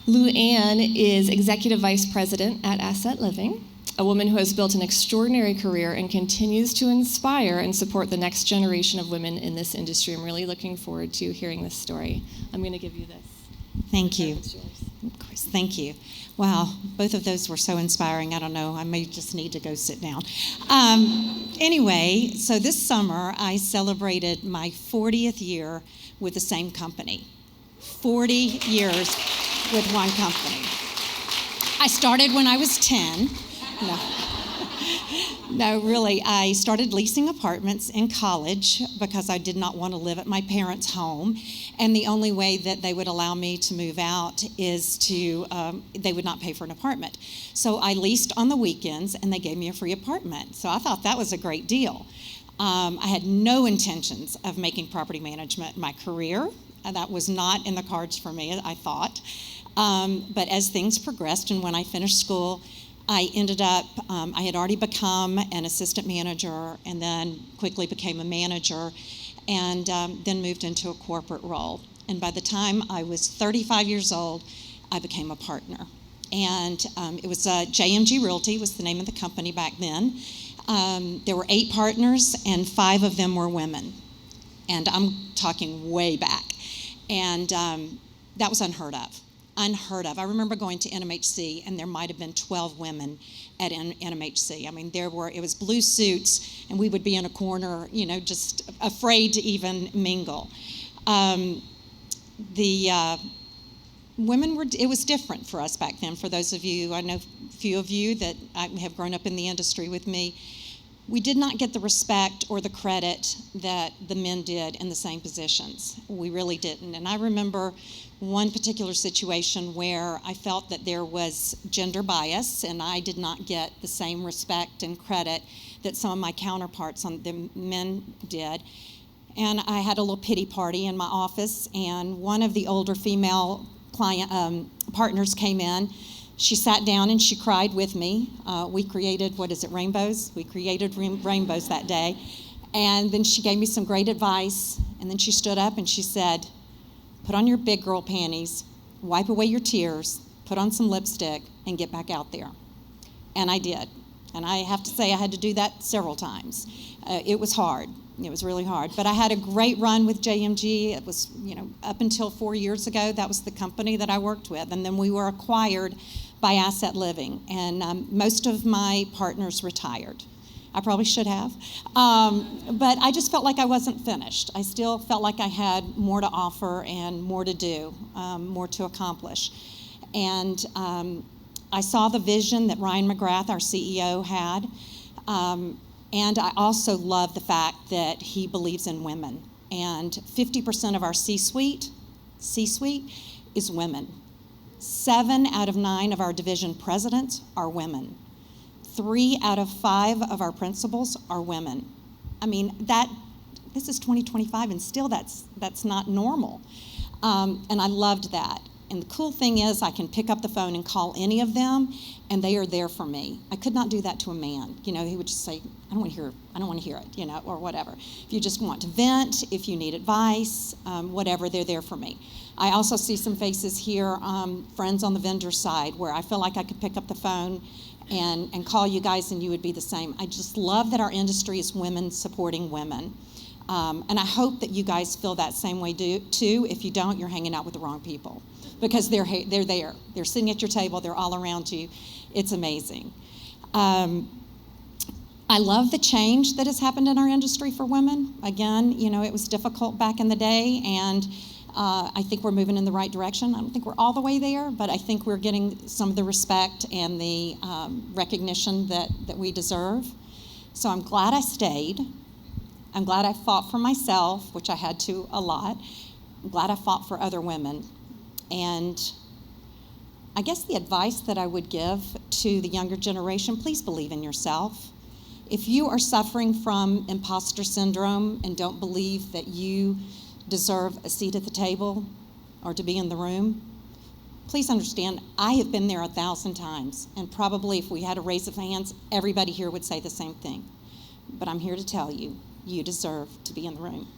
Luanne is Executive Vice President at Asset Living, a woman who has built an extraordinary career and continues to inspire and support the next generation of women in this industry. I'm really looking forward to hearing this story. I'm going to give you this. Thank you. Of course, thank you. Wow, both of those were so inspiring. I don't know, I may just need to go sit down. Anyway, so this summer I celebrated my 40th year with the same company. 40 years with one company. I started when I was 10. No, really, I started leasing apartments in college because I did not want to live at my parents' home. And the only way that they would allow me to move out is they would not pay for an apartment. So I leased on the weekends and they gave me a free apartment. So I thought that was a great deal. I had no intentions of making property management my career. That was not in the cards for me, I thought. But as things progressed and when I finished school, I ended up, I had already become an assistant manager and then quickly became a manager and then moved into a corporate role. And by the time I was 35 years old, I became a partner. And it was JMG Realty was the name of the company back then. There were 8 partners and 5 of them were women. And I'm talking way back. And that was unheard of. I remember going to NMHC, and there might have been 12 women at NMHC. I mean, it was blue suits, and we would be in a corner, just afraid to even mingle. It was different for us back then. For those of you, I know a few of you that have grown up in the industry with me, we did not get the respect or the credit that the men did in the same positions. We really didn't. And I remember one particular situation where I felt that there was gender bias and I did not get the same respect and credit that some of my counterparts on the men did. And I had a little pity party in my office, and one of the older female partners came in. She sat down and she cried with me. We created, rainbows? We created rainbows that day. And then she gave me some great advice. And then she stood up and she said, "Put on your big girl panties, wipe away your tears, put on some lipstick, and get back out there." And I did. And I have to say I had to do that several times. It was hard. It was really hard. But I had a great run with JMG. It was, up until 4 years ago, that was the company that I worked with. And then we were acquired by Asset Living. And most of my partners retired. I probably should have. But I just felt like I wasn't finished. I still felt like I had more to offer and more to do, more to accomplish. And I saw the vision that Ryan McGrath, our CEO, had. And I also love the fact that he believes in women. And 50% of our C-suite is women. 7 out of 9 of our division presidents are women. 3 out of 5 of our principals are women. I mean, this is 2025 and still that's not normal. And I loved that. And the cool thing is I can pick up the phone and call any of them and they are there for me. I could not do that to a man. He would just say, I don't want to hear it, or whatever. If you just want to vent, if you need advice, whatever, they're there for me. I also see some faces here, friends on the vendor side, where I feel like I could pick up the phone and call you guys and you would be the same. I just love that our industry is women supporting women. And I hope that you guys feel that same way too. If you don't, you're hanging out with the wrong people. Because they're there. They're sitting at your table. They're all around you. It's amazing. I love the change that has happened in our industry for women. Again, it was difficult back in the day, and I think we're moving in the right direction. I don't think we're all the way there, but I think we're getting some of the respect and the recognition that we deserve. So I'm glad I stayed. I'm glad I fought for myself, which I had to a lot. I'm glad I fought for other women. And I guess the advice that I would give to the younger generation, please believe in yourself. If you are suffering from imposter syndrome and don't believe that you deserve a seat at the table or to be in the room, please understand, I have been there 1,000 times. And probably if we had a raise of hands, everybody here would say the same thing. But I'm here to tell you, you deserve to be in the room.